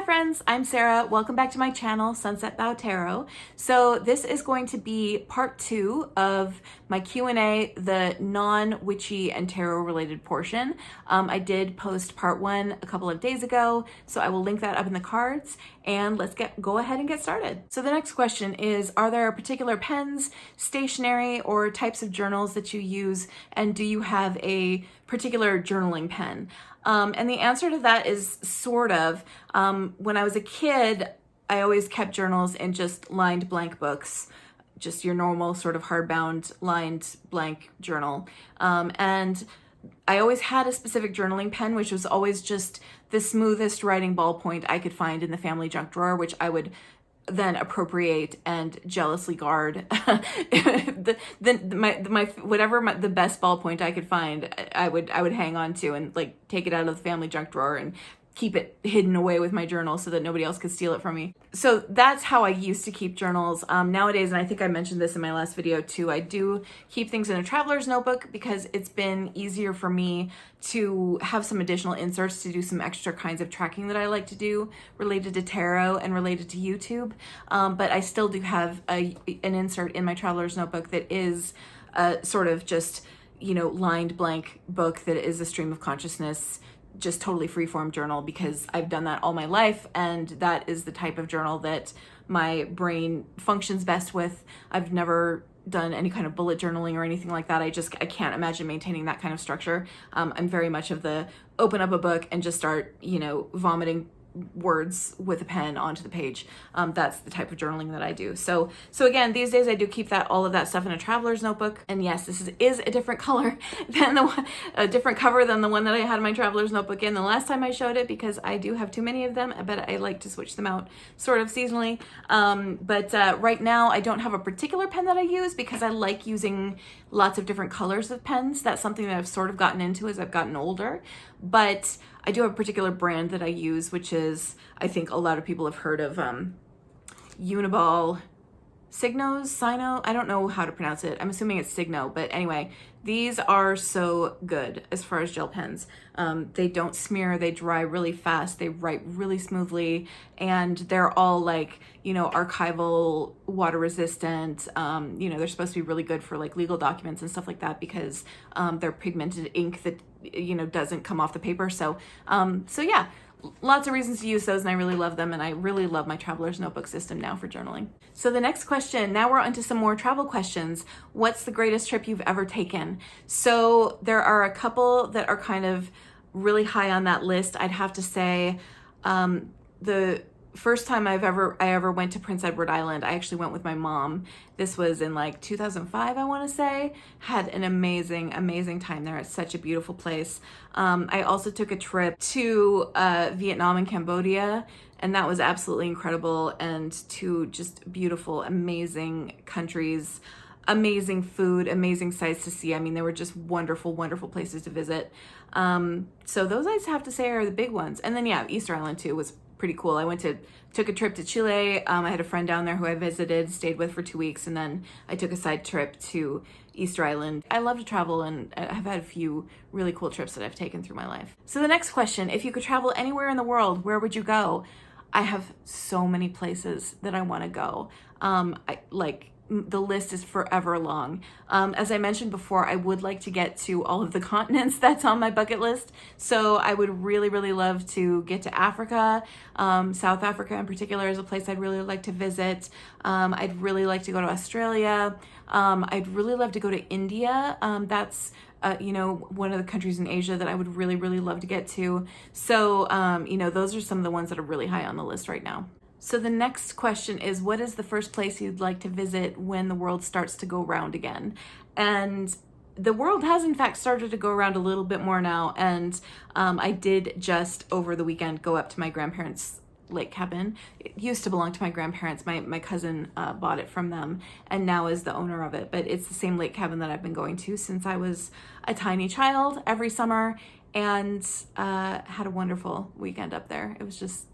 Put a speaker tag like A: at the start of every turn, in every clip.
A: Hi friends, I'm Sarah. Welcome back to my channel, Sunset Bow Tarot. So this is going to be part 2 of my Q&A, the non-witchy and tarot related portion. I did post part 1 a couple of days ago, so I will link that up in the cards, and let's go ahead and get started. So the next question is, are there particular pens, stationery, or types of journals that you use, and do you have a particular journaling pen? And the answer to that is sort of. When I was a kid, I always kept journals in just lined blank books, just your normal sort of hardbound lined blank journal. And I always had a specific journaling pen, which was always just the smoothest writing ballpoint I could find in the family junk drawer, which I would then appropriate and jealously guard. The best ballpoint I could find, I would hang on to and like take it out of the family junk drawer and keep it hidden away with my journal so that nobody else could steal it from me. So that's how I used to keep journals. Nowadays, and I think I mentioned this in my last video too, I do keep things in a traveler's notebook because it's been easier for me to have some additional inserts to do some extra kinds of tracking that I like to do related to tarot and related to YouTube. But I still do have an insert in my traveler's notebook that is sort of just, lined blank book that is a stream of consciousness, just totally freeform journal, because I've done that all my life, and that is the type of journal that my brain functions best with. I've never done any kind of bullet journaling or anything like that. I can't imagine maintaining that kind of structure. I'm very much of the open up a book and just start, vomiting words with a pen onto the page. That's the type of journaling that I do. So again, these days I do keep all of that stuff in a traveler's notebook. And yes, this is a different color than a different cover than the one that I had my traveler's notebook in the last time I showed it, because I do have too many of them, but I like to switch them out sort of seasonally. But right now I don't have a particular pen that I use because I like using lots of different colors of pens. That's something that I've sort of gotten into as I've gotten older. But I do have a particular brand that I use, which is, I think a lot of people have heard of Uniball Signo. I don't know how to pronounce it. I'm assuming it's Signo, but anyway, these are so good as far as gel pens. They don't smear, they dry really fast, they write really smoothly, and they're all like, archival, water resistant. They're supposed to be really good for like legal documents and stuff like that, because they're pigmented ink that, doesn't come off the paper. So yeah, lots of reasons to use those, and I really love them, and I really love my traveler's notebook system now for journaling. So the next question, now we're onto some more travel questions. What's the greatest trip you've ever taken? So there are a couple that are kind of really high on that list. I'd have to say the first time I ever went to Prince Edward Island, I actually went with my mom. This was in like 2005, I want to say. Had an amazing time there. It's such a beautiful place. I also took a trip to Vietnam and Cambodia, and that was absolutely incredible, and two just beautiful, amazing countries, amazing food, amazing sights to see. I mean, they were just wonderful places to visit. So those I'd have to say are the big ones. And then yeah, Easter Island too was pretty cool. I took a trip to Chile. I had a friend down there who I visited, stayed with for 2 weeks, and then I took a side trip to Easter Island. I love to travel, and I've had a few really cool trips that I've taken through my life. So the next question, if you could travel anywhere in the world, where would you go? I have so many places that I want to go. The list is forever long. As I mentioned before, I would like to get to all of the continents that's on my bucket list. So I would really love to get to Africa. South Africa in particular is a place I'd really like to visit. I'd really like to go to Australia. I'd really love to go to India. That's one of the countries in Asia that I would really love to get to. So, those are some of the ones that are really high on the list right now. So the next question is, what is the first place you'd like to visit when the world starts to go round again? And the world has in fact started to go around a little bit more now. And I did just over the weekend go up to my grandparents' lake cabin. It used to belong to my grandparents. My cousin bought it from them and now is the owner of it. But it's the same lake cabin that I've been going to since I was a tiny child every summer, and had a wonderful weekend up there. It was just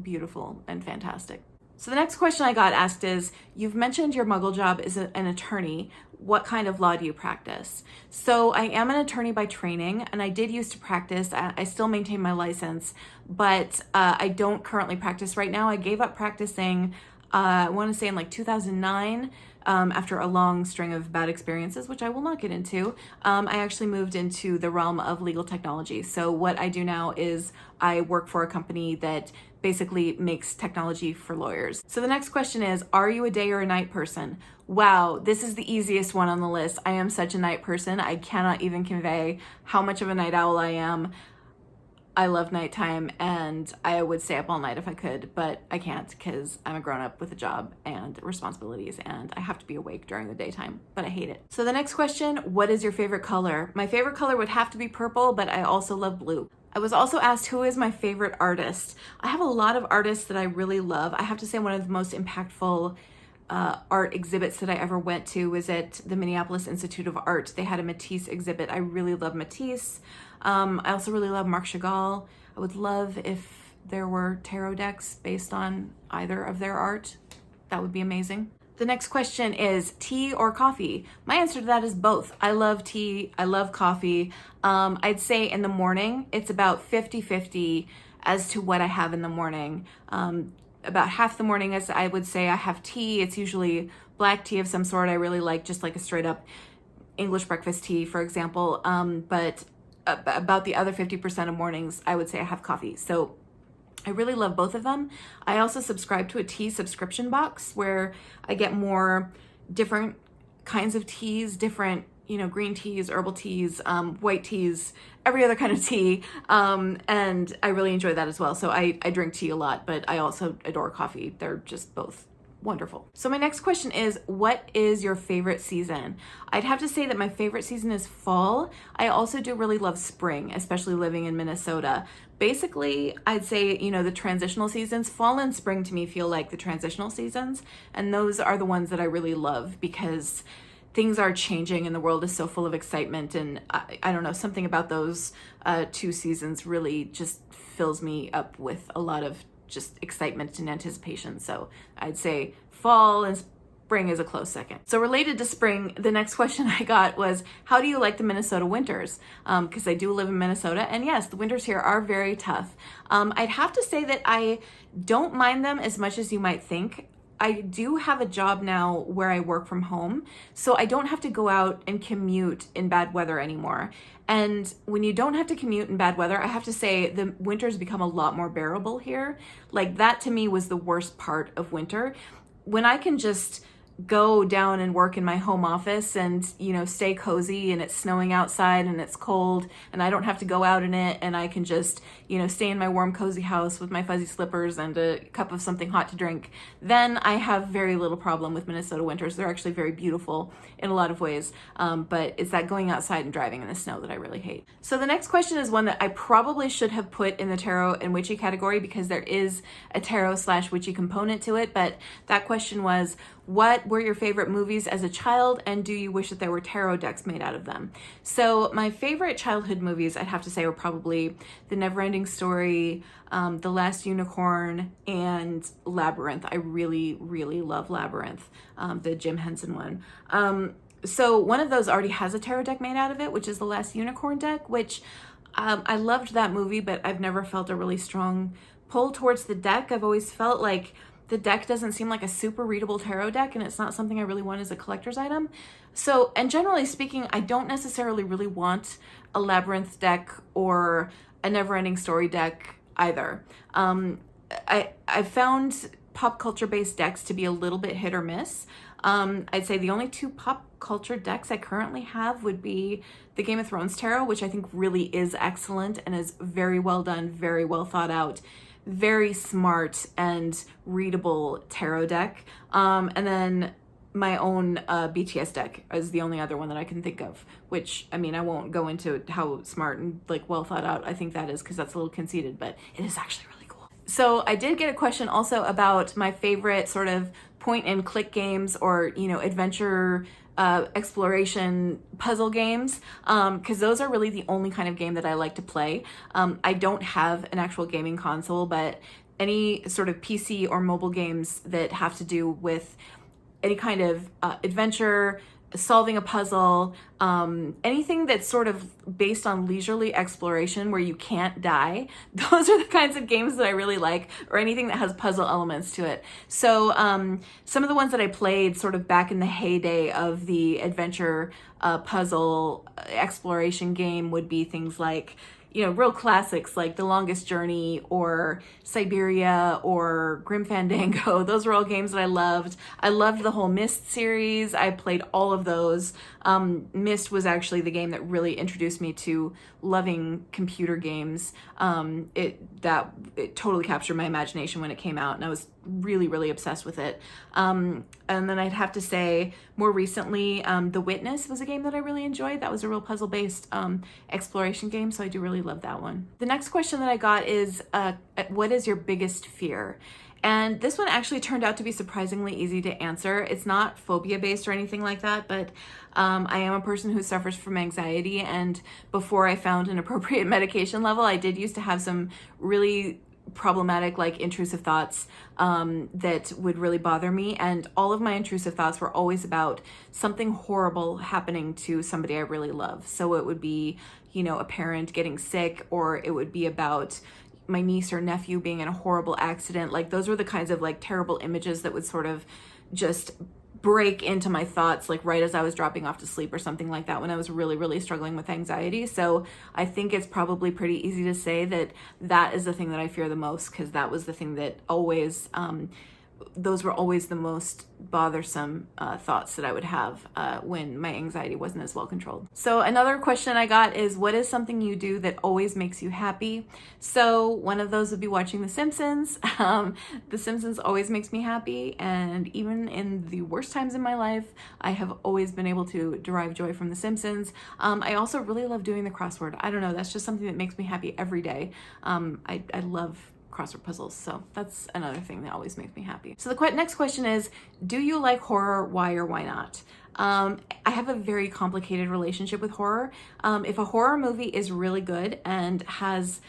A: beautiful and fantastic. So the next question I got asked is, you've mentioned your muggle job is an attorney. what kind of law do you practice? So I am an attorney by training, and I did used to practice. I still maintain my license, but I don't currently practice right now. I gave up practicing, I want to say in like 2009, after a long string of bad experiences, which I will not get into. I actually moved into the realm of legal technology. So what I do now is I work for a company that basically makes technology for lawyers. So the next question is, are you a day or a night person? Wow, this is the easiest one on the list. I am such a night person. I cannot even convey how much of a night owl I am. I love nighttime, and I would stay up all night if I could, but I can't because I'm a grown-up with a job and responsibilities, and I have to be awake during the daytime, but I hate it. So the next question, what is your favorite color? My favorite color would have to be purple, but I also love blue. I was also asked who is my favorite artist. I have a lot of artists that I really love. I have to say one of the most impactful art exhibits that I ever went to was at the Minneapolis Institute of Art. They had a Matisse exhibit. I really love Matisse. I also really love Marc Chagall. I would love if there were tarot decks based on either of their art. That would be amazing. The next question is tea or coffee? My answer to that is both. I love tea. I love coffee. I'd say in the morning, it's about 50-50 as to what I have in the morning. About half the morning, as I would say, I have tea. It's usually black tea of some sort. I really like just like a straight up English breakfast tea, for example. But about the other 50% of mornings, I would say I have coffee. So I really love both of them. I also subscribe to a tea subscription box where I get more different kinds of teas, different, green teas, herbal teas, white teas, every other kind of tea. And I really enjoy that as well. So I drink tea a lot, but I also adore coffee. They're just both wonderful. So my next question is, what is your favorite season? I'd have to say that my favorite season is fall. I also do really love spring, especially living in Minnesota. Basically, I'd say, the transitional seasons, fall and spring to me feel like the transitional seasons. And those are the ones that I really love because things are changing and the world is so full of excitement. And I don't know, something about those two seasons really just fills me up with a lot of just excitement and anticipation. So I'd say fall and spring is a close second. So related to spring, the next question I got was, how do you like the Minnesota winters? Because I do live in Minnesota, and yes, the winters here are very tough. I'd have to say that I don't mind them as much as you might think. I do have a job now where I work from home, so I don't have to go out and commute in bad weather anymore. And when you don't have to commute in bad weather, I have to say the winters become a lot more bearable here. Like that to me was the worst part of winter. When I can just go down and work in my home office and, stay cozy and it's snowing outside and it's cold and I don't have to go out in it and I can just, stay in my warm, cozy house with my fuzzy slippers and a cup of something hot to drink, then I have very little problem with Minnesota winters. They're actually very beautiful in a lot of ways, but it's that going outside and driving in the snow that I really hate. So the next question is one that I probably should have put in the tarot and witchy category because there is a tarot/witchy component to it, but that question was, what were your favorite movies as a child, and do you wish that there were tarot decks made out of them? So my favorite childhood movies, I'd have to say, were probably The Neverending Story, The Last Unicorn, and Labyrinth. I really, really love Labyrinth, the Jim Henson one. So one of those already has a tarot deck made out of it, which is The Last Unicorn deck, which I loved that movie, but I've never felt a really strong pull towards the deck. I've always felt like the deck doesn't seem like a super readable tarot deck, and it's not something I really want as a collector's item. So, and generally speaking, I don't necessarily really want a Labyrinth deck or a Neverending Story deck either. I found pop culture based decks to be a little bit hit or miss. I'd say the only two pop culture decks I currently have would be the Game of Thrones tarot, which I think really is excellent and is very well done, very well thought out, very smart and readable tarot deck. And then my own BTS deck is the only other one that I can think of, which, I mean, I won't go into how smart and like well thought out I think that is because that's a little conceited, but it is actually really cool. So I did get a question also about my favorite sort of point and click games or, adventure exploration puzzle games, because those are really the only kind of game that I like to play. I don't have an actual gaming console, but any sort of PC or mobile games that have to do with any kind of adventure, solving a puzzle, anything that's sort of based on leisurely exploration where you can't die. Those are the kinds of games that I really like, or anything that has puzzle elements to it. So some of the ones that I played sort of back in the heyday of the adventure puzzle exploration game would be things like, you know, real classics like The Longest Journey or Siberia or Grim Fandango. Those were all games that I loved. I loved the whole Myst series. I played all of those. Myst was actually the game that really introduced me to loving computer games. It totally captured my imagination when it came out, and I was really, really obsessed with it. And then I'd have to say more recently, The Witness was a game that I really enjoyed. That was a real puzzle-based exploration game, so I do really love that one. The next question that I got is, what is your biggest fear? And this one actually turned out to be surprisingly easy to answer. It's not phobia-based or anything like that, but I am a person who suffers from anxiety, and before I found an appropriate medication level, I did used to have some really problematic, like intrusive thoughts that would really bother me, and all of my intrusive thoughts were always about something horrible happening to somebody I really love. So it would be, you know, a parent getting sick, or it would be about my niece or nephew being in a horrible accident. Like those were the kinds of like terrible images that would sort of just break into my thoughts, like right as I was dropping off to sleep or something like that, when I was really, really struggling with anxiety. So I think it's probably pretty easy to say that that is the thing that I fear the most, because that was the thing that always, those were always the most bothersome thoughts that I would have when my anxiety wasn't as well controlled. So another question I got is, what is something you do that always makes you happy? So one of those would be watching The Simpsons. The Simpsons always makes me happy, and even in the worst times in my life, I have always been able to derive joy from The Simpsons. I also really love doing the crossword. I don't know, that's just something that makes me happy every day. I love crossword puzzles, so that's another thing that always makes me happy. So the next question is, do you like horror? Why or why not? I have a very complicated relationship with horror. If a horror movie is really good and has,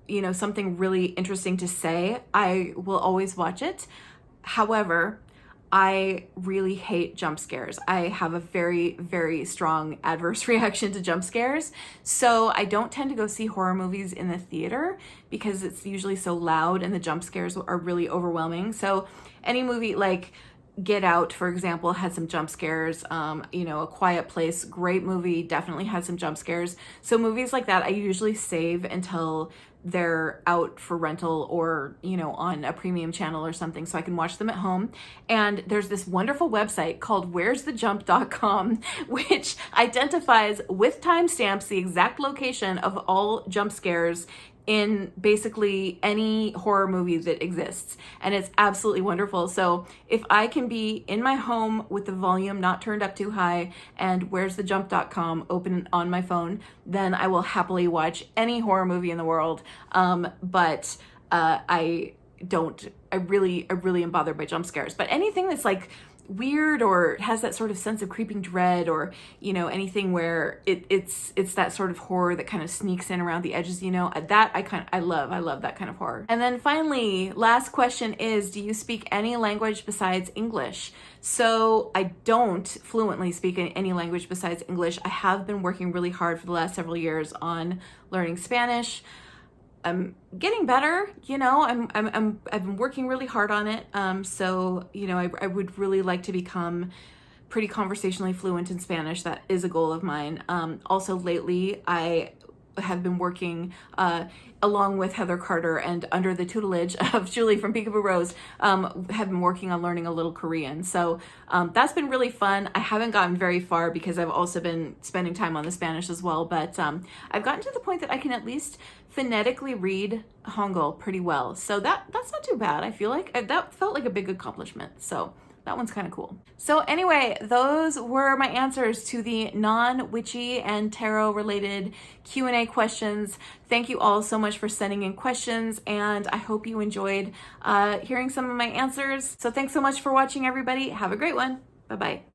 A: you know, something really interesting to say, I will always watch it. However, I really hate jump scares. I have a very, very strong adverse reaction to jump scares. So I don't tend to go see horror movies in the theater because it's usually so loud and the jump scares are really overwhelming. So any movie like Get Out, for example, had some jump scares. You know, A Quiet Place, great movie, definitely had some jump scares. So movies like that I usually save until they're out for rental or, you know, on a premium channel or something, so I can watch them at home. And there's this wonderful website called where'sthejump.com, which identifies with timestamps the exact location of all jump scares in basically any horror movie that exists, and it's absolutely wonderful. So if I can be in my home with the volume not turned up too high and where'sthejump.com open on my phone, then I will happily watch any horror movie in the world. But I really am bothered by jump scares. But anything that's like weird or has that sort of sense of creeping dread, or, you know, anything where it's that sort of horror that kind of sneaks in around the edges, you know, that I love that kind of horror. And then finally, last question is, do you speak any language besides English? So I don't fluently speak any language besides English. I have been working really hard for the last several years on learning Spanish. I'm getting better, you know, I've been working really hard on it. So, you know, I would really like to become pretty conversationally fluent in Spanish. That is a goal of mine. Also lately, I have been working along with Heather Carter and under the tutelage of Julie from Peekaboo Rose, have been working on learning a little Korean. So that's been really fun. I haven't gotten very far because I've also been spending time on the Spanish as well, but I've gotten to the point that I can at least phonetically read Hangul pretty well. So that's not too bad. I feel like that felt like a big accomplishment. So that one's kind of cool. So anyway, those were my answers to the non-witchy and tarot related Q&A questions. Thank you all so much for sending in questions, and I hope you enjoyed hearing some of my answers. So thanks so much for watching, everybody. Have a great one. Bye-bye.